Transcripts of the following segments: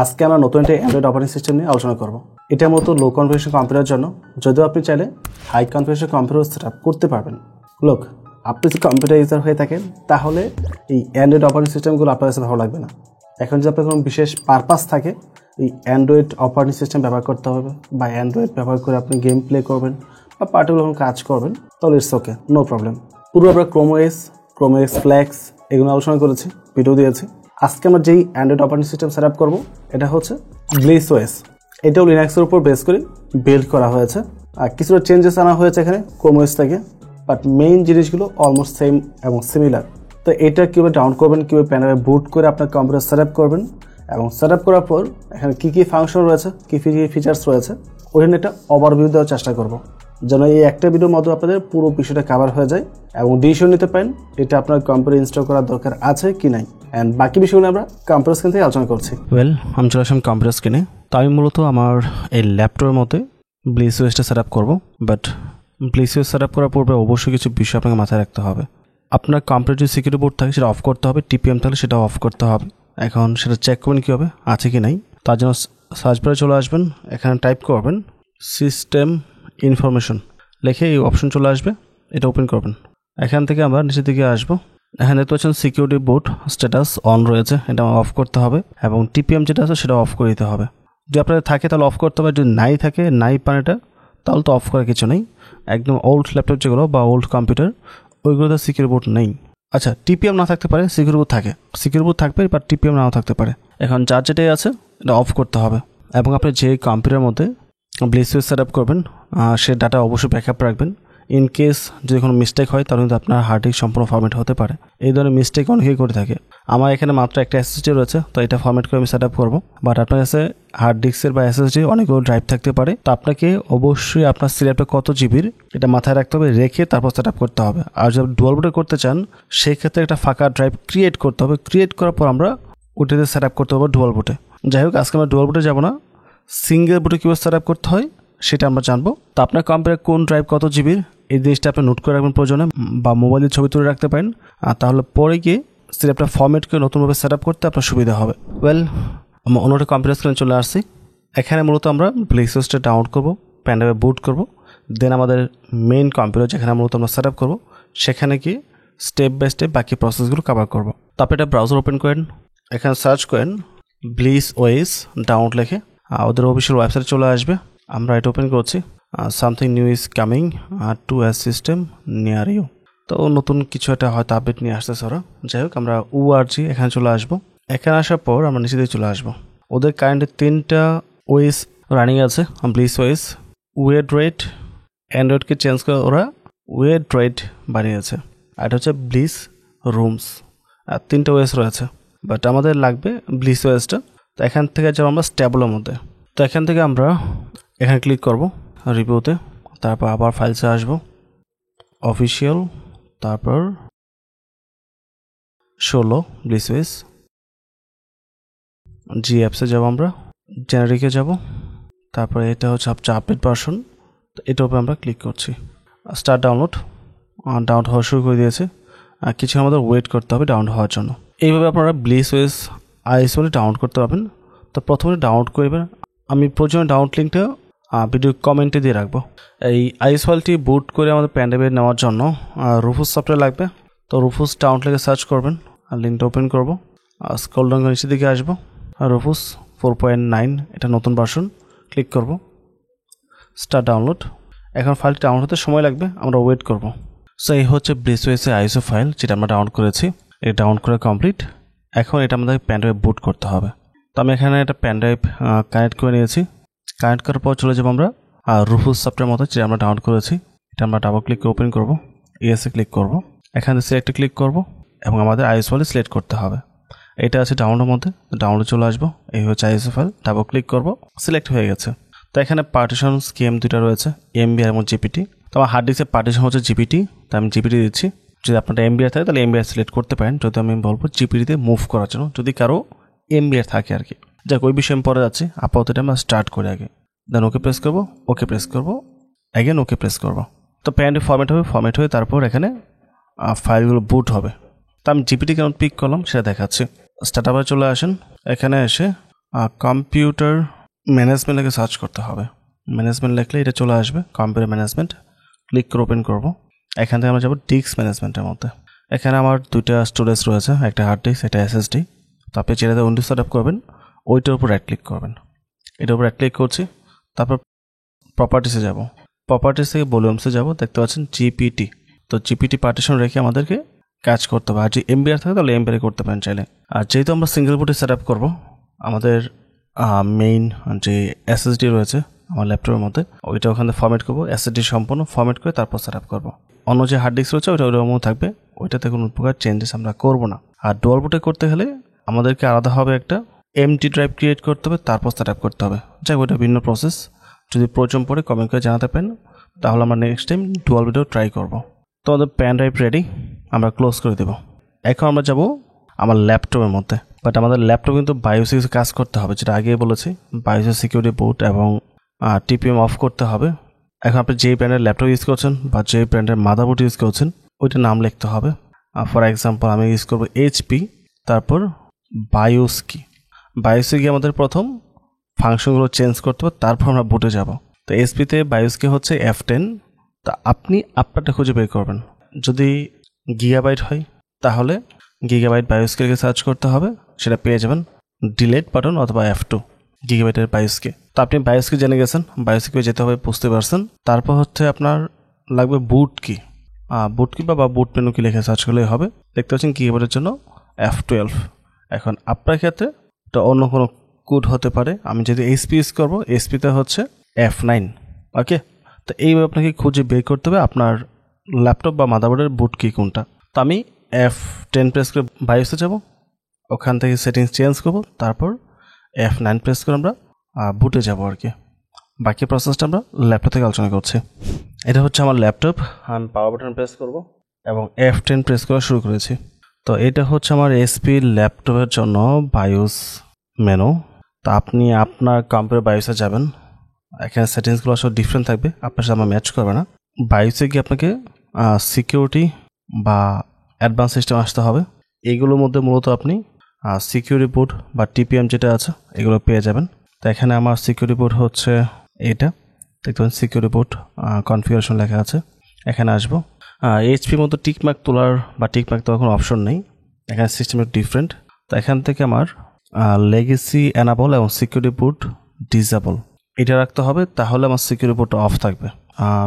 আজকে আমরা নতুন একটা অ্যান্ড্রয়েড অপারেটিং সিস্টেম নিয়ে আলোচনা করব। এটা মূলত লো কনফিগারেশন কম্পিউটারের জন্য, যদিও আপনি চাইলে high configuration computer set up করতে পারবেন। লোক, আপনি যদি কম্পিউটার ইউজার হয়ে থাকেন তাহলে এই অ্যান্ড্রয়েড অপারেটিং সিস্টেমগুলো আপনার কাছে ভালো লাগবে না। এখন যদি আপনার কোনো বিশেষ পারপাস থাকে, এই অ্যান্ড্রয়েড অপারেটিং সিস্টেম ব্যবহার করতে হবে বা অ্যান্ড্রয়েড ব্যবহার করে আপনি গেম প্লে করবেন বা পার্টিকুলার কোনো কাজ করবেন, তাহলে ইটস ওকে, নো প্রবলেম। পুরো আমরা ক্রোম ওএস ফ্ল্যাক্স এগুলো আলোচনা করেছি, ভিডিও দিয়েছি। আজকে আমরা যেই Android operating system set up করবো এটা হচ্ছে ব্লিস ওএস। এটাও লিনাক্সের উপর বেস করে বিল্ড করা হয়েছে, আর কিছুটা চেঞ্জেস আনা হয়েছে এখানে ক্রোম ওএস থেকে, বাট মেইন জিনিসগুলো অলমোস্ট সেম এবং সিমিলার। তো এটা কীভাবে ডাউনলোড করবেন, কীভাবে প্যানেলে বুট করে আপনার কম্পিউটার সেট আপ করবেন, এবং সেট আপ করার পর এখানে কী কী ফাংশন রয়েছে, কী কী ফিচার্স রয়েছে, ওইখানে একটা ওভারভিউ দেওয়ার চেষ্টা করব, যেন এই একটা ভিডিওর মধ্যে আপনাদের পুরো বিষয়টা কভার হয়ে যায় এবং ডিসিশন নিতে পারেন এটা আপনার কম্পিউটার ইনস্টল করার দরকার আছে কি নাই। অ্যান্ড বাকি বিষয়গুলো আমরা কম্পিউটার স্ক্রিন থেকে আলোচনা করছি। আমি চলে আসলাম কম্পিউটার স্ক্রিনে। তো আমি মূলত আমার এই ল্যাপটপের মধ্যে ব্লিস ওএসটা সেট আপ করবো, but bliss OS set up করার পূর্বে অবশ্যই কিছু বিষয় আপনাকে মাথায় রাখতে হবে। আপনার কম্পিউটার যে সিকিউরিটি বোর্ড থাকে সেটা অফ করতে হবে, টিপিএম থাকলে সেটা অফ করতে হবে। এখন সেটা চেক করবেন কী হবে, আছে কি নাই। তার জন্য সার্চ বারে চলে আসবেন, এখানে টাইপ করবেন সিস্টেম ইনফরমেশন, লিখে এই অপশন চলে আসবে, এটা ওপেন করবেন। এখান থেকে আমরা নিচের দিকে আসবো, এখানে দেখতে পাচ্ছেন সিকিউরিটি বোর্ড স্ট্যাটাস অন রয়েছে, এটা অফ করতে হবে, এবং টিপিএম যেটা আছে সেটা অফ করে দিতে হবে। যদি আপনাদের থাকে তাহলে অফ করতে হবে, যদি নাই থাকে, নাই পান এটা, তাহলে তো অফ করার কিছু নেই। একদম ওল্ড ল্যাপটপ যেগুলো বা ওল্ড কম্পিউটার ওইগুলোতে সিকিউরিটি বোর্ড নেই। আচ্ছা, টিপিএম না থাকতে পারে, সিকিউরিটি বোর্ড থাকে, সিকিউরিটি বোর্ড থাকবে বাট টিপিএম নাও থাকতে পারে। এখন যার যেটাই আছে এটা অফ করতে হবে, এবং আপনি যে কম্পিউটারের মধ্যে ব্লিস ওএস সেট আপ করবেন সে ডাটা অবশ্যই ব্যাকআপ রাখবেন। ইন কেস যদি কোনো মিস্টেক হয় তাহলে কিন্তু আপনার হার্ড ডিস্ক সম্পূর্ণ ফরম্যাট হতে পারে। এই ধরনের মিস্টেক অনেকেই করে থাকে। আমার এখানে মাত্র একটা এসএসডি রয়েছে, তো এটা ফরম্যাট করে আমি সেট আপ করবো, বাট আপনার কাছে হার্ড ডিস্কের বা এসএসডি অনেকগুলো ড্রাইভ থাকতে পারে। তো আপনাকে অবশ্যই আপনার সিলেক্টটা কত জিবির এটা মাথায় রাখতে হবে, রেখে তারপর সেট আপ করতে হবে। আর যদি ডুয়াল বুটে করতে চান সেই ক্ষেত্রে একটা ফাঁকা ড্রাইভ ক্রিয়েট করতে হবে, ক্রিয়েট করার পর আমরা ওটাতে সেট আপ করতে হবে ডুয়াল বুটে। যাই হোক, আজকে আমরা ডুয়াল বুটে যাবো না, সিঙ্গেল বুটে কীভাবে সেট আপ করতে হয় সেটা আমরা জানবো। তো আপনার কম্পিউটার কোন ড্রাইভ কত জিবির এই জিনিসটা আপনি নোট করে রাখবেন প্রয়োজনে, বা মোবাইলের ছবি তুলে রাখতে পারেন, আর তাহলে পরে গিয়ে সিলেক্টটা ফরম্যাট করে নতুনভাবে সেট আপ করতে আপনার সুবিধা হবে। আমরা অন্য একটা কম্পিউটার স্ক্রিনে চলে আসছি। এখানে মূলত আমরা ব্লিস ওএসটা ডাউনলোড করবো, প্যান্ডাবে বুট করবো, দেন আমাদের মেইন কম্পিউটার যেখানে মূলত আমরা সেট আপ করবো সেখানে গিয়ে স্টেপ বাই স্টেপ বাকি প্রসেসগুলো কভার করবো। তারপরে এটা ব্রাউজার ওপেন করেন, এখানে সার্চ করেন ব্লিস ওএস ডাউনলোড লেখে, ওদের অফিসিয়াল ওয়েবসাইটে চলে আসবে। আমরা এটা ওপেন করছি, something new is coming to as system near you. তো নতুন কিছু একটা হয়তো আপডেট নিয়ে আসতেছে ওরা। যাই হোক, আমরা ওআরজি এখানে চলে আসবো। এখানে আসার পর আমরা নিচে দিয়ে চলে আসবো। ওদের কারেন্টে 3টা ওএস রানিং আছে, ব্লিস ওএস, ওয়েড রেট, অ্যান্ড্রয়েডকে চেঞ্জ করে ওরা ওয়েড রেট বানিয়েছে, আর এটা হচ্ছে ব্লিস রুমস। আর 3টা ওএস রয়েছে, বাট আমাদের লাগবে ব্লিস ওএসটা। তো এখান থেকে যাবো আমরা স্টেবলের মধ্যে। তো এখান থেকে আমরা এখানে ক্লিক করব রিভিউতে, তারপর আবার ফাইলসে আসবো, অফিসিয়াল, তারপর 16 ব্লিস ওএস, জি অ্যাপসে যাবো, আমরা জেনারিকে যাব, তারপরে এটা হচ্ছে আপডেট ভার্সন। তো এটার উপরে আমরা ক্লিক করছি, স্টার্ট ডাউনলোড হওয়া শুরু করে দিয়েছে, আর কিছু আমাদের ওয়েট করতে হবে ডাউনলোড হওয়ার জন্য। এইভাবে আপনারা ব্লিস ওএস আইএসও ডাউনলোড করতে পারবেন। তো প্রথমে ডাউনলোড করবেন, আমি প্রয়োজনে ডাউনলোড লিঙ্কটা ভিডিও কমেন্টে দিয়ে রাখবো। এই আইএস ফাইলটি বুট করে আমাদের প্যান্ডাবে নেওয়ার জন্য রুফুস সফটওয়্যার লাগবে। তো রুফুস ডাউনলোড লিখে সার্চ করবেন, আর লিঙ্কটা ওপেন করবো, স্ক্রল ডাউন করে নিচের দিকে আসবো, রুফুস 4.9 এটা নতুন ভার্সন, ক্লিক করব, স্টার্ট ডাউনলোড। এখন ফাইলটি ডাউনলোড হতে সময় লাগবে, আমরা ওয়েট করব। সো এই হচ্ছে ব্লিস ওএসের আইএসও ফাইল যেটা আমরা ডাউনলোড করেছি, এটা ডাউনলোড করে কমপ্লিট। এখন এটা আমাদের প্যান্ডাইভ বুট করতে হবে। তো আমি এখানে একটা প্যান্ডাইভ কানেক্ট করে নিয়েছি। কানেক্ট করার পর চলে যাবো আমরা রুফুস সফটওয়্যার মতো যেটা আমরা ডাউনলোড করেছি, এটা আমরা ডাবল ক্লিক করে ওপেন করবো, ইএসএ ক্লিক করব, এখানে সিলেক্টে ক্লিক করব, এবং আমাদের আইএসও ফাইল সিলেক্ট করতে হবে। এটা আছে ডাউনলোডের মধ্যে, ডাউনলোড চলে আসবো, এই হচ্ছে আইএসও ফাইল, ডাবল ক্লিক করব, সিলেক্ট হয়ে গেছে। তো এখানে পার্টিশন স্কিম 2টা রয়েছে, এমবিআর এবং জিপিটি। তো আমার হার্ড ডিস্কের পার্টিশন হচ্ছে জিপিটি, তো আমি জিপিটি দিচ্ছি। যদি আপনার এমবিআর থাকে তাহলে এমবিআর সিলেক্ট করতে পারেন, যদি আমি বলবো জিপিটিতে মুভ করার জন্য, যদি কারো এমবিআর থাকে আর কি। যাক, ওই বিষয়ে আমি পরে যাচ্ছি, আপাতত আমরা স্টার্ট করে আগে, দেন ওকে প্রেস করবো, ওকে প্রেস করবো, অ্যাগেন ওকে প্রেস করবো। তো প্যান্ডে ফরম্যাট হবে, ফরম্যাট হয়ে তারপর এখানে ফাইলগুলো বুট হবে। তো আমি জিপিটি কেন পিক করলাম সেটা দেখাচ্ছি। স্টার্ট আপে চলে আসেন, এখানে এসে কম্পিউটার ম্যানেজমেন্ট লিখে সার্চ করতে হবে। ম্যানেজমেন্ট লিখলে এটা চলে আসবে, কম্পিউটার ম্যানেজমেন্ট। ক্লিক করে ওপেন করবো। এখান থেকে আমরা যাবো ডিস্ক ম্যানেজমেন্টের মধ্যে। এখানে আমার দুইটা স্টোরেজ রয়েছে, একটা হার্ড ডিস্ক, একটা এসএসডি। তো আপনি যেটাতে উইন্ডোজ সেট আপ করবেন ওইটার উপর রাইট ক্লিক করবেন। এটার উপর রাইট ক্লিক করছি, তারপর প্রপার্টিসে যাব। প্রপার্টিস থেকে ভলিউমসে যাব, দেখতে পাচ্ছেন জিপিটি। তো জিপিটি পার্টিশন রেখে আমাদেরকে কাজ করতে হবে। আর যদি এমবিআর থাকে তাহলে এমবিআর করতে পারেন চাইলে। আর যেহেতু আমরা সিঙ্গেল বুটে সেট আপ করবো, আমাদের মেইন যে এসএসডি রয়েছে আমার ল্যাপটপের মধ্যে ওইটা ওখানে ফরম্যাট করবো, এসএসডি সম্পূর্ণ ফরম্যাট করে তারপর সেট আপ করবো। অন্য যে হার্ড ডিস্ক রয়েছে ওইটা ওইরকম থাকবে, ওইটাতে কোনো প্রকার চেঞ্জেস আমরা করবো না। আর ডুয়াল বুটে করতে হলে আমাদেরকে আলাদাভাবে একটা এমটি ড্রাইভ ক্রিয়েট করতে হবে, তারপর সেট আপ করতে হবে। যাই ওইটা ভিন্ন প্রসেস, যদি প্রয়োজন পড়ে কমেন্ট করে জানাতে পারেন, তাহলে আমরা নেক্সট টাইম ডুয়াল বুটেও ট্রাই করবো। তো আমাদের প্যান ড্রাইভ রেডি, আমরা ক্লোজ করে দেবো। এখন আমরা যাব আমার ল্যাপটপের মধ্যে। বাট আমাদের ল্যাপটপ কিন্তু বায়োসে কিছু কাজ করতে হবে, যেটা আগেই বলেছি, বায়োসের সিকিউরিটি বুট এবং টিপিএম অফ করতে হবে। এখন আপনি যেই ব্র্যান্ডের ল্যাপটপ ইউজ করছেন বা যেই ব্র্যান্ডের মাদারবোর্ড ইউজ করছেন ওইটার নাম লিখতে হবে। ফর এক্সাম্পল আমি ইউজ করবো এইচপি, তারপর বায়োস কি। বায়োসে গিয়ে আমাদের প্রথম ফাংশনগুলো চেঞ্জ করতে হবে, তারপর আমরা বুটে যাব। তো এইচপিতে বায়োস কি হচ্ছে F10। তা আপনি আপনারটা খুঁজে বের করবেন। যদি গিগাবাইট হয় তাহলে গিগাবাইট বায়োসকে সার্চ করতে হবে, সেটা পেয়ে যাবেন। ডিলেট বাটন অথবা F2 গিগাবাইটের বায়োসকে। তো আপনি বায়োসকে জেনে গেছেন, বায়োসকে যেতে হবে বুঝতে পারছেন। তারপর হচ্ছে আপনার লাগবে বুট কি, বুট কি বা বুট মেনু কি লিখে সার্চ করলেই হবে। দেখতে পাচ্ছেন গিগাবাইটের জন্য F12। এখন আপনার ক্ষেত্রে এটা অন্য কোনো কোড হতে পারে। আমি যদি এইচপি ইউজ করবো, এইচপিতে হচ্ছে F9। ওকে, তো এইভাবে আপনাকে খুঁজে বের করতে হবে আপনার ল্যাপটপ বা মাদারবোর্ডের বুট কি কোনটা। তো আমি F10 প্রেস করে বায়োসে যাব, ওখান থেকে সেটিংস চেঞ্জ করবো, তারপর F9 প্রেস করে আমরা বুটে যাব আর কি। বাকি প্রসেসটা আমরা ল্যাপটপ থেকে আলোচনা করছি। এটা হচ্ছে আমার ল্যাপটপ, আমি পাওয়ার বাটন প্রেস করব এবং F10 প্রেস করা শুরু করেছি। তো এটা হচ্ছে আমার এসপি ল্যাপটপের জন্য বায়োস মেনু। তো আপনি আপনার কম্পিউটার বায়োসে যাবেন, এখানে সেটিংসগুলো আসলে ডিফারেন্ট থাকবে, আপনার সাথে আমার ম্যাচ করবে না। বায়োসে গিয়ে আপনাকে সিকিউরিটি বা অ্যাডভান্স সিস্টেম আসতে হবে। এগুলোর মধ্যে মূলত আপনি সিকিউরিটি বুট বা টিপিএম যেটা আছে এগুলো পেয়ে যাবেন। তো এখানে আমার সিকিউরিটি বুট হচ্ছে এটা, দেখতে পাচ্ছেন সিকিউরিটি বুট কনফিগারেশন লেখা আছে। এখানে আসবো, এইচপির মতো টিকমার্ক তোলার বা টিকমার্ক তোলার কোনো অপশন নেই, এখানে সিস্টেম ডিফারেন্ট। তো এখান থেকে আমার লেগেসি অ্যানাবল এবং সিকিউরিটি বুট ডিসেবল এটা রাখতে হবে, তাহলে আমার সিকিউরিটি বুট অফ থাকবে।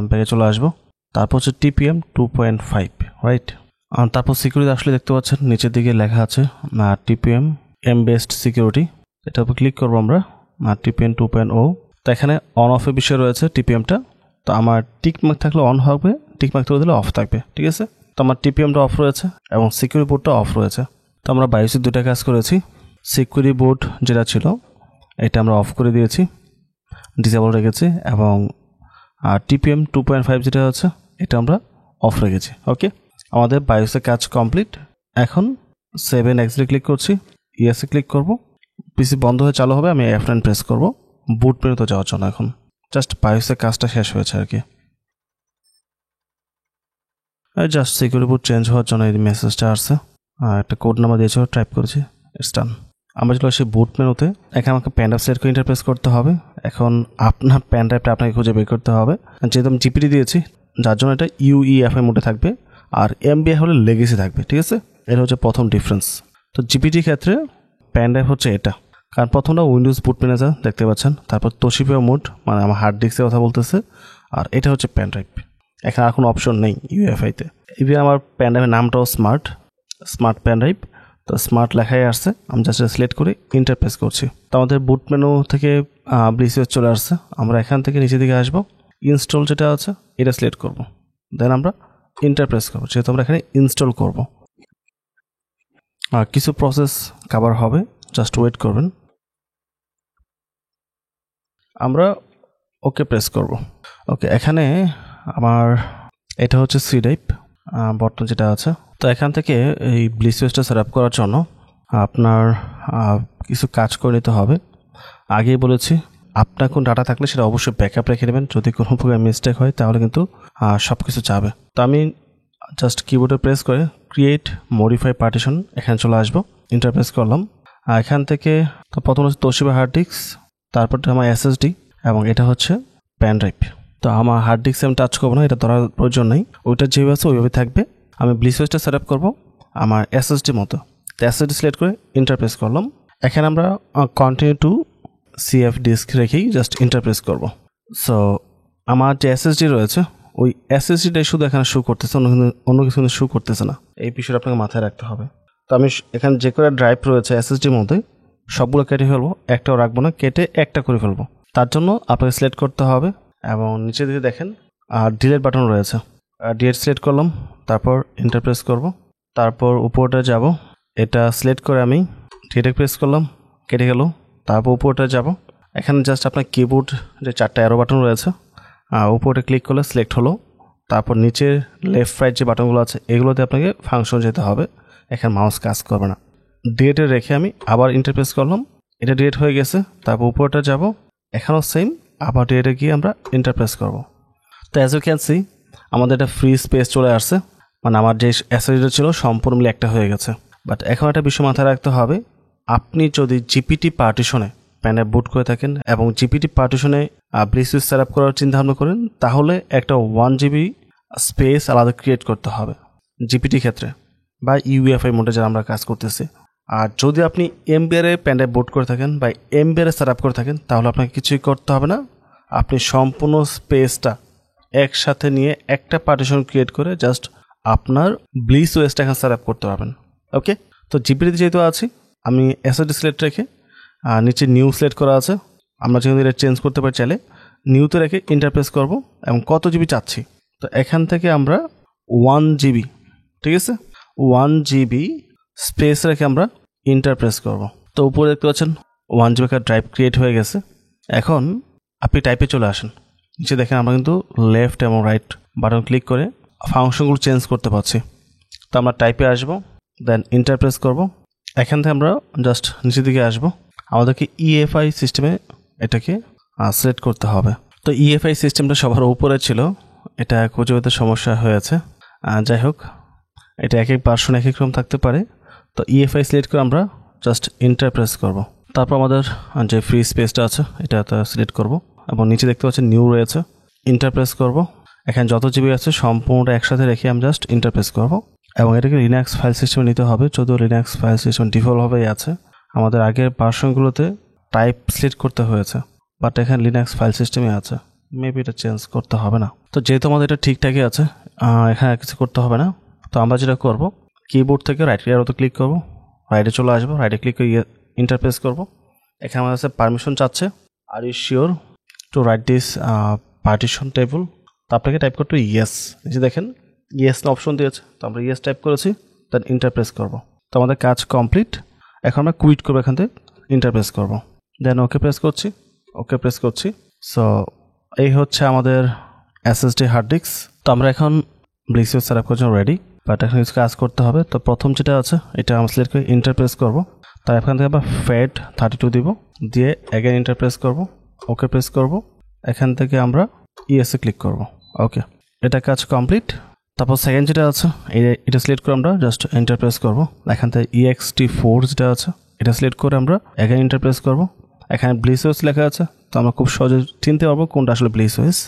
ব্যাগে চলে আসবো, তারপর হচ্ছে টিপিএম 2.5, রাইট। তারপর সিকিউরিটি আসলে দেখতে পাচ্ছেন নিচের দিকে লেখা আছে টিপিএম এম বেসড সিকিউরিটি, এটার উপর ক্লিক করবো আমরা, টিপিএম 2.0। তো এখানে অন অফের বিষয় রয়েছে টিপিএমটা। তো আমার টিকমার্ক থাকলে অন হবে, টিকমার্ক তুলে দিলে অফ থাকবে, ঠিক আছে। তো আমার টিপিএমটা অফ রয়েছে এবং সিকিউরিটি বুটটা অফ রয়েছে। তো আমরা বায়োসে দুটা কাজ করেছি। সিকিউরিটি বুট যেটা ছিল এটা আমরা অফ করে দিয়েছি, ডিসেবল রেখেছি, এবং টিপিএম 2.5 যেটা আছে এটা আমরা অফ রেখেছি। ওকে, আমাদের বায়োসে কাজ কমপ্লিট। এখন 7 এক্সিটে ক্লিক করছি, ইয়েসে ক্লিক করব, পিসি বন্ধ হয়ে চালু হবে। আমি F9 প্রেস করব বুট মেনুতে যাওয়ার জন্য। এখন জাস্ট বায়োসে কাজটা শেষ হয়েছে আর কি। জাস্ট সিকিউরিটি বুট চেঞ্জ হওয়ার জন্য এই মেসেজটা আসছে, একটা কোড নাম্বার দিয়েছে, টাইপ করেছি, ইটস ডান। আমরা চলে আসি বুট মেনুতে। এখানে আমাকে প্যান ড্রাইভ সিলেক্ট করে ইন্টারপ্রেস করতে হবে। এখন আপনার প্যান ড্রাইভটা আপনাকে খুঁজে বের করতে হবে। যেহেতু আমি জিপিটি দিয়েছি যার জন্য এটা UEFI মোডে থাকবে, আর MBI হলে লেগেসি থাকবে, ঠিক আছে। এটা হচ্ছে প্রথম ডিফারেন্স। তো জিপিটির ক্ষেত্রে প্যান ড্রাইভ হচ্ছে এটা, কারণ প্রথমটা উইন্ডোজ বুট ম্যানেজার দেখতে পাচ্ছেন, তারপর তোশিবা মোড মানে আমার হার্ড ডিস্কের কথা বলতেছে, আর এটা হচ্ছে প্যান ড্রাইভ। এখানে আর কোনো অপশন নেই UEFI-তে। ইভেন আমার প্যান ড্রাইভের নামটাও স্মার্ট প্যান ড্রাইভ। তো স্মার্ট লেখাই আসছে, আমি জাস্ট সিলেক্ট করে ইন্টারপ্রেস করছি। তো আমাদের বুট মেনু থেকে ব্লিসওয়েস চলে আসছে। আমরা এখান থেকে নিচের দিকে আসবো, ইনস্টল যেটা আছে এটা সিলেক্ট করব, দেন আমরা ইন্টারপ্রেস করবো, যেহেতু আমরা এখানে ইনস্টল করব। কিছু প্রসেস কভার হবে, জাস্ট ওয়েট করবেন। আমরা ওকে প্রেস করব। ওকে, এখানে আমার এটা হচ্ছে সি ড্রাইভ বর্তমান যেটা আছে। তো এখান থেকে এই ব্লিসওয়েসটা সেট আপ করার জন্য আপনার কিছু কাজ করে নিতে হবে। আগেই বলেছি আপনার কোন ডাটা থাকলে সেটা অবশ্যই ব্যাকআপ রেখে নেবেন, যদি কোনো প্রকার মিস্টেক হয় তাহলে কিন্তু সব কিছু যাবে। তো আমি জাস্ট কিবোর্ডে প্রেস করে ক্রিয়েট মডিফাই পার্টিশন এখানে চলে আসবো, ইন্টারপ্রেস করলাম। এখান থেকে তো প্রথম হচ্ছে তোশিবা হার্ড ডিস্ক, তারপর আমার এসএসডি এবং এটা হচ্ছে প্যান ড্রাইভ। তো আমার হার্ড ডিস্ক আমি টাচ করবো না, এটা ধরার প্রয়োজন নেই, ওইটা যেভাবে আছে ওইভাবে থাকবে। আমি ব্লিসওয়েসটা সেট আপ করবো আমার এসএসডি মতো। তো এসএসডি সিলেক্ট করে ইন্টারপ্রেস করলাম। এখানে আমরা কন্টিনিউ টু সিএফ ডিস্ক রেখেই জাস্ট ইন্টারপ্রেস করব। সো আমার যে এসএসডি রয়েছে ওই এসএসডিটাই শুধু এখানে শো করতেছে, অন্য কিছু কিন্তু শো করতেছে না। এই বিষয়টা আপনাকে মাথায় রাখতে হবে। তো আমি এখানে যে করে ড্রাইভ রয়েছে এসএসডির মধ্যে সবগুলো কেটে ফেলবো, একটাও রাখবো না, কেটে একটা করে ফেলবো। তার জন্য আপনাকে সিলেক্ট করতে হবে এবং নিচে দিকে দেখেন ডিলেট বাটন রয়েছে, ডিলেট সিলেক্ট করলাম, তারপর ইন্টারপ্রেস করব, তারপর উপরটা যাব, এটা সিলেক্ট করে আমি ডিলেট প্রেস করলাম, কেটে গেল। তারপর উপরটা যাব, এখানে জাস্ট আপনার কিবোর্ড যে 4টা অ্যারো বাটন রয়েছে উপরে ক্লিক করলে সিলেক্ট হলো। তারপর নিচে লেফট রাইট যে বাটনগুলো আছে এগুলোতে আপনাকে ফাংশন যেতে হবে, এখানে মাউস কাজ করবে না। ডিলেটে রেখে আমি আবার ইন্টারপ্রেস করলাম, এটা ডিলেট হয়ে গেছে। তারপর উপরটা যাব, এখানেও সেম, আবার ডিলেটে গিয়ে আমরা ইন্টারপ্রেস করব। তো অ্যাজ ইউ ক্যান সি আমাদের একটা ফ্রি স্পেস চলে আসছে, মানে আমার যে এসএসডিটা ছিল সম্পূর্ণ মিলে একটা হয়ে গেছে। বাট এখন একটা বিষয় মাথায় রাখতে হবে, আপনি যদি জিপিটি পার্টিশনে প্যানে বুট করে থাকেন এবং জিপিটি পার্টিশনে ব্লিসওয়েস সেট আপ করার চিন্তাভাবনা করেন, তাহলে একটা 1 GB স্পেস আলাদা ক্রিয়েট করতে হবে জিপিটি ক্ষেত্রে বা ইউএফআই মোডে যারা আমরা কাজ করতেছি। আর যদি আপনি এমবিআরে প্যানে বুট করে থাকেন বা এমবিআরে সেট আপ করে থাকেন, তাহলে আপনাকে কিছুই করতে হবে না, আপনি সম্পূর্ণ স্পেসটা একসাথে নিয়ে একটা পার্টিশন ক্রিয়েট করে জাস্ট আপনার ব্লিসওয়েসটা এখানে সেট আপ করতে পারবেন। ওকে, তো জিপিটিতে যেহেতু আছি আমি এসএসডি সিলেক্ট রেখে নিচে নিউ সিলেক্ট করা আছে, আমরা যেহেতু এটা চেঞ্জ করতে পারি চাইলে নিউতে রেখে ইন্টারপ্রেস করব এবং কত জিবি চাচ্ছি। তো এখান থেকে আমরা 1 GB, ঠিক আছে, 1 GB স্পেস রেখে আমরা ইন্টারপ্রেস করব। তো উপরে দেখতে পাচ্ছেন 1 GB ড্রাইভ ক্রিয়েট হয়ে গেছে। এখন আপনি টাইপে চলে আসেন, নিচে দেখেন আমরা কিন্তু লেফট এবং রাইট বাটন ক্লিক করে ফাংশনগুলো চেঞ্জ করতে পারছি। তো আমরা টাইপে আসবো, দেন ইন্টারপ্রেস করব। এখান থেকে আমরা জাস্ট নিচের দিকে আসবো, আমাদেরকে ইএফআই সিস্টেমে এটাকে সিলেক্ট করতে হবে। তো ইএফআই সিস্টেমটা সবার উপরে ছিল, এটা খুঁজে পেতে সমস্যা হয়েছে। যাই হোক, এটা এক এক ভার্সন এক এক রকম থাকতে পারে। তো ইএফআই সিলেক্ট করে আমরা জাস্ট ইন্টারপ্রেস করব। তারপর আমাদের যে ফ্রি স্পেসটা আছে এটা সিলেক্ট করব এবং নিচে দেখতে পাচ্ছেন নিউ রয়েছে, ইন্টারপ্রেস করব। এখানে যত জিবি আছে সম্পূর্ণটা একসাথে রেখে আমি জাস্ট ইন্টারপ্রেস করব এবং এটাকে লিনাক্স ফাইল সিস্টেমে নিতে হবে। যদিও লিনাক্স ফাইল সিস্টেম ডিফল্টভাবেই আছে, আমাদের আগের ভার্সনগুলোতে টাইপ সিলেক্ট করতে হয়েছে, বাট এখানে লিনাক্স ফাইল সিস্টেমে আছে, মেবি এটা চেঞ্জ করতে হবে না। তো যেহেতু আমাদের এটা ঠিকঠাকই আছে, এখানে আর কিছু করতে হবে না। তো আমরা যেটা করব, কিবোর্ড থেকে রাইট অ্যারোতে ক্লিক করব, রাইটে চলে আসবো, রাইটে ক্লিক করে ইন্টারপ্রেস করব। এখানে আমাদের কাছে পারমিশন চাচ্ছে, are you sure to write this partition table. তো আপনাকে টাইপ করতে ইয়েস, নিচে দেখেন ইয়েস না অপশন দিয়েছে, তো আমরা ইয়েস টাইপ করেছি, দেন ইন্টারপ্রেস করব। তো আমাদের কাজ কমপ্লিট। এখন আমরা কুইট করবো, এখান থেকে ইন্টারপ্রেস করব, দেন ওকে প্রেস করছি, ওকে প্রেস করছি। সো এই হচ্ছে আমাদের এসএসডি হার্ড ডিস্ক। তো আমরা এখন ব্লিসওয়েস সেট আপ করার জন্য রেডি, বাট এখন কিছু কাজ করতে হবে। তো প্রথম যেটা আছে এটা আমরা সিলেক্ট করে ইন্টারপ্রেস করব, তার এখান থেকে আবার ফেড 32 দিব, দিয়ে অ্যাগেন ইন্টারপ্রেস করব, ওকে প্রেস করব। এখান থেকে আমরা ইএসএ ক্লিক করব। ওকে, এটা কাজ কমপ্লিট। তারপর সেকেন্ড যেটা আছে এটা সিলেক্ট করে আমরা জাস্ট ইন্টারপ্রেস করব। এখান থেকে ext4 যেটা আছে এটা সিলেক্ট করে আমরা অ্যাগেন ইন্টারপ্রেস করব। এখানে ব্লিসওয়েস লেখা আছে, তো আমরা খুব সহজে চিনতে পারবো কোনটা আসলে ব্লিসওয়েস।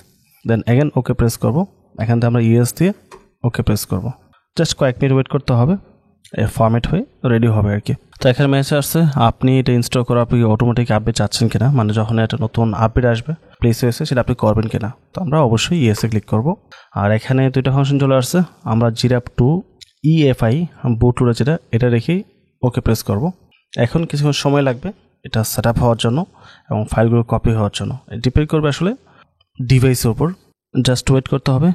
দেন অ্যাগেন ওকে প্রেস করব, এখান থেকে আমরা ইএস দিয়ে ওকে প্রেস করব। জাস্ট কয়েক মিনিট ওয়েট করতে হবে, ফরম্যাট হয়ে রেডি হবে আর কি। তো এখানে মেসেজ আসছে আপনি এটা ইনস্টল করা আপনি অটোমেটিক আপডেট চাচ্ছেন কিনা, মানে যখন একটা নতুন আপডেট আসবে ব্লিসওয়েসে সেটা আপনি করবেন কিনা। তো আমরা অবশ্যই ইএসএ ক্লিক করব। আর এখানে দুইটা ফাংশন চলে আসছে, আমরা জিরাপ টু ইএফআই বুটুরে যেটা এটা রেখেই ওকে প্রেস করব। এখন কিছুক্ষণ সময় লাগবে এটা সেট আপ হওয়ার জন্য এবং ফাইলগুলো কপি হওয়ার জন্য, ডিপেন্ড করবে আসলে ডিভাইসের উপর। জাস্ট ওয়েট করতে হবে,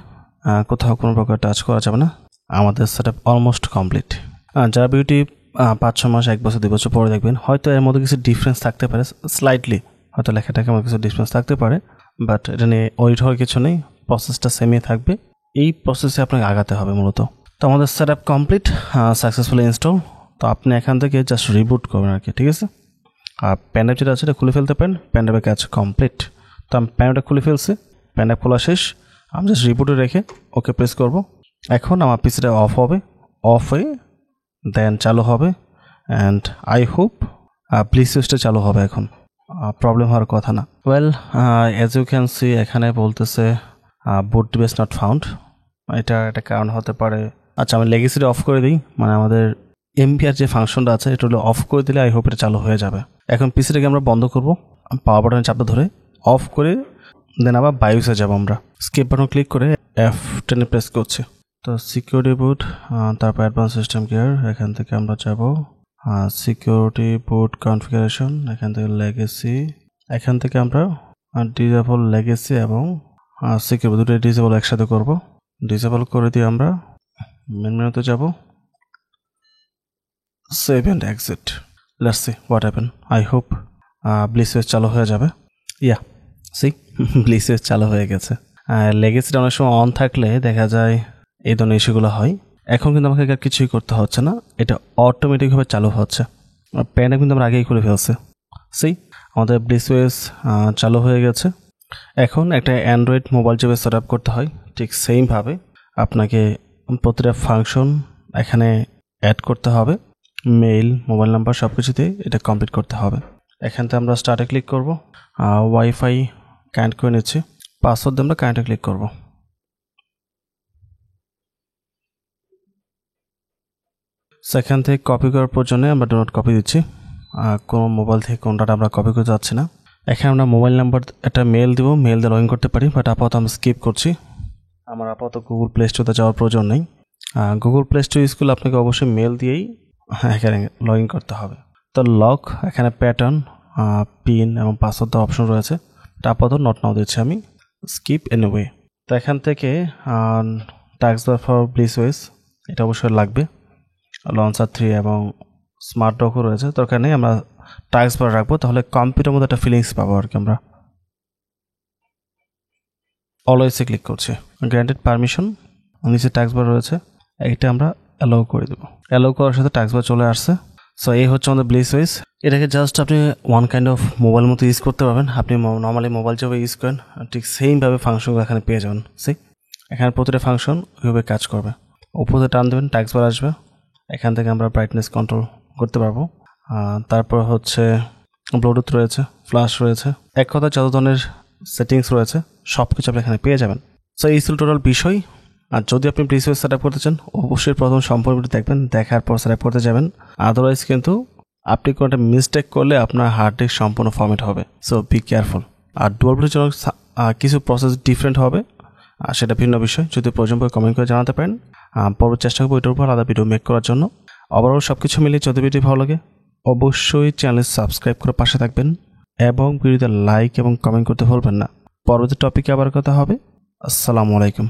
কোথাও কোনো প্রকার টাচ করা যাবে না। আমাদের সেট আপ অলমোস্ট কমপ্লিট। যারা বিউটি 5-6 মাস 1 বছর 2 বছর পরে দেখবেন হয়তো এর মধ্যে কিছু ডিফারেন্স থাকতে পারে, স্লাইটলি হয়তো লেখাটাকে আমার কিছু ডিফারেন্স থাকতে পারে, বাট এটা নিয়ে ওয়েট হওয়ার কিছু নেই, প্রসেসটা সেমই থাকবে। এই প্রসেসে আপনাকে আগাতে হবে মূলত। তো আমাদের set up complete, successfully install. তো আপনি এখান থেকে জাস্ট রিবুট করবেন আর কি, ঠিক আছে। আর প্যানড্রাইভ যেটা আছে এটা খুলে ফেলতে পারেন, প্যানড্রাইভের কাজ কমপ্লিট। তো আমি প্যানড্রাইভটা খুলে ফেলছি, প্যানড্রাইভ খোলা শেষ, আমি জাস্ট রিবুটে রেখে ওকে প্রেস করব। এখন আমার পিসিটা অফ হবে, অফ হয়ে দেন চালু হবে, অ্যান্ড আই হোপ ব্লিসওয়েসটা চালু হবে এখন, প্রবলেম হওয়ার কথা না। Well, as you can see এখানে বলতেছে বুট ডিভাইস নট ফাউন্ড। এটা একটা কারণ হতে পারে। আচ্ছা, আমি লেগেসিটা অফ করে দিই, মানে আমাদের এমপিআর যে ফাংশনটা আছে এটা হলো অফ করে দিলে আই হোপ এটা চালু হয়ে যাবে। এখন পিসিটাকে আমরা বন্ধ করব, পাওয়ার বাটনে চাপে ধরে অফ করে দেন আবার বায়োসে যাব। আমরা স্কিপ বাটন ক্লিক করে F10 প্রেস করছি। তো সিকিউরিটি বুট, তারপর অ্যাডভান্স সিস্টেম কেয়ার, এখান থেকে আমরা যাব সিকিউরিটি বুট কনফিগারেশন, এখান থেকে লেগেসি, এখান থেকে আমরা ডিসেবল লেগেসি এবং সিকিউরিটি দুটো ডিসেবল একসাথে করব। ডিসেবল করে দিয়ে আমরা মেন মেনুতে যাব, save and exit. Let's see what happen. I hope ব্লিসওয়েস চালু হয়ে যাবে। ইয়া, সি ব্লিসওয়েস চালু হয়ে গেছে। লেগেসিটা অনেক সময় অন থাকলে দেখা যায় এই ধরনের ইস্যুগুলো হয়। এখন কিন্তু আমাকে আর কিছুই করতে হচ্ছে না, এটা অটোমেটিকভাবে চালু হচ্ছে। প্যানে কিন্তু আমরা আগেই করে ফেলছি। সি আমাদের ব্লিসওয়েস চালু হয়ে গেছে। এখন একটা অ্যান্ড্রয়েড মোবাইল যেভাবে সেট আপ করতে হয় ঠিক সেইমভাবে আপনাকে প্রতিটা ফাংশন এখানে অ্যাড করতে হবে। মেইল, মোবাইল নাম্বার সব কিছুতে এটা কমপ্লিট করতে হবে। এখান থেকে আমরা স্টার্টে ক্লিক করব, ওয়াইফাই কানেক্ট করে নিচ্ছি, পাসওয়ার্ড দিয়ে আমরা কানেক্টে ক্লিক করব। সেখান থেকে কপি করার প্রয়োজনে আমরা ডো নট কপি দিচ্ছি, কোনো মোবাইল থেকে কোনটা আমরা কপি করতে যাচ্ছি না। এখানে আমরা মোবাইল নাম্বার একটা মেল দিব, মেল দিয়ে লগ ইন করতে পারি, বাট আপাতত আমরা স্কিপ করছি। আমার আপাতত গুগল প্লে স্টোরে যাওয়ার প্রয়োজন নেই। গুগল প্লে স্টোর ইউজ করলে আপনাকে অবশ্যই মেল দিয়েই এখানে লগ ইন করতে হবে। তো লক, এখানে প্যাটার্ন, পিন এবং পাসওয়ার্ড দেওয়ার অপশন রয়েছে, আপাতত নট নাও দিচ্ছি আমি, স্কিপ এনিওয়ে। তো এখান থেকে টাস্ক বার ফর ব্লিসওয়েস এটা অবশ্যই লাগবে। লঞ্চার 3 এবং স্মার্ট ডকও রয়েছে, দরকার নেই, আমরা টাস্ক বার রাখবো, তাহলে কম্পিউটার মধ্যে একটা ফিলিংস পাবো আর কি। আমরা অলওয়েজে ক্লিক করছি, গ্র্যান্টেড পারমিশন, নিচে টাস্ক বার রয়েছে, এটা আমরা অ্যালাউ করে দেবো। অ্যালাউ করার সাথে টাস্ক বার চলে আসছে। সো এই হচ্ছে আমাদের ব্লিসওয়েস। এটাকে জাস্ট আপনি ওয়ান কাইন্ড অফ মোবাইল মতো ইউজ করতে পারবেন। আপনি নর্মালি মোবাইল যেভাবে ইউজ করেন ঠিক সেইমভাবে ফাংশনগুলো এখানে পেয়ে যাবেন। এখানে প্রতিটা ফাংশন ওইভাবে কাজ করবে। উপরে টান দেবেন, টাস্ক বার আসবে, এখান থেকে আমরা ব্রাইটনেস কন্ট্রোল করতে পারবো। তারপর হচ্ছে ব্লুটুথ রয়েছে, ফ্ল্যাশ রয়েছে, এক কথা যত ধরনের সেটিংস রয়েছে সব কিছু আপনি এখানে পেয়ে যাবেন। সো এই ছিল টোটাল বিষয়। আর যদি আপনি ব্লিসওয়েস সেট আপ করতে চান অবশ্যই প্রথম সম্পর্কটি দেখবেন, দেখার পর সেট আপ করতে যাবেন। আদারওয়াইজ কিন্তু আপনি কোনো একটা মিস্টেক করলে আপনার হার্ড ডিস্ক সম্পূর্ণ ফর্মেট হবে। So be careful. আর ডুয়াল বুটের জন্য কিছু প্রসেস ডিফারেন্ট হবে, সেটা ভিন্ন বিষয়। যদি প্রয়োজন পড়ে কমেন্ট করে জানাতে পারেন, পরবর্তী চেষ্টা করবো এটার উপর আলাদা ভিডিও মেক করার জন্য। ওভারঅল সব কিছু মিলিয়ে যদি ভিডিও ভালো লাগে অবশ্যই চ্যানেল সাবস্ক্রাইব করে পাশে থাকবেন এবং ভিডিওতে লাইক এবং কমেন্ট করতে ভুলবেন না। পরবর্তী টপিকে আবার কথা হবে। আসসালামু আলাইকুম।